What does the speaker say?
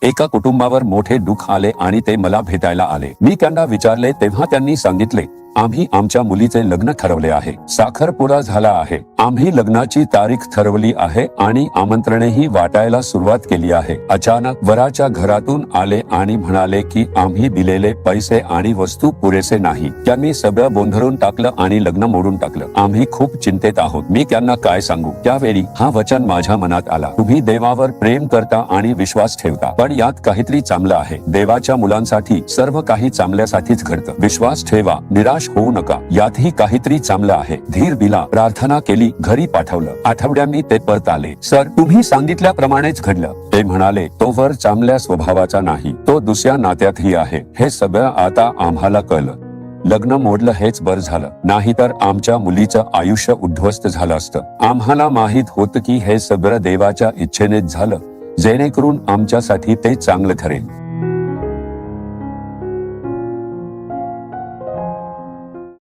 एका कुटुंबावर मोठे दुःख आले आणि ते मला भेटायला आले. मी त्यांना विचारले तेव्हा त्यांनी सांगितले, आम्ही आमच्या मुलीचे लग्न ठरवले आहे. साखरपुडा झाला आहे. आम्ही लग्नाची तारीख ठरवली आहे आणि आमंत्रणेही वाटायला सुरुवात केली आहे. अचानक वराच्या घरातून आले आणि म्हणाले की आम्ही दिलेले पैसे आणि वस्तू पुरेसे नाही. त्यांनी सगळं गोंधळून टाकलं आणि लग्न मोडून टाकलं. आम्ही खूप चिंतेत आहोत. मी त्यांना काय सांगू. त्यावेळी हा वचन माझ्या मनात आला, तुम्ही देवावर प्रेम करता आणि विश्वास ठेवता, पण यात काहीतरी चांगलं आहे. देवाच्या मुलांसाठी सर्व काही चांगल्यासाठीच घडतं. विश्वास ठेवा, निराश होऊ नका, यातही काहीतरी चांगलं आहे. धीर दिला, प्रार्थना केली, घरी पाठवलं. आठवड्यांनी ते परत आले. सर, तुम्ही सांगितल्याप्रमाणेच घडलं. ते म्हणाले, तो वर चांगल्या स्वभावाचा नाही, तो दुसऱ्या नात्यातही आहे. हे सगळं आता आम्हाला कळलं. लग्न मोडलं हेच बरं झालं, नाहीतर आमच्या मुलीचं आयुष्य उद्ध्वस्त झालं असतं. आम्हाला माहित होतं की हे सगळं देवाच्या इच्छेनेच झालं, जेणेकरून आमच्यासाठी ते चांगलं ठरेल.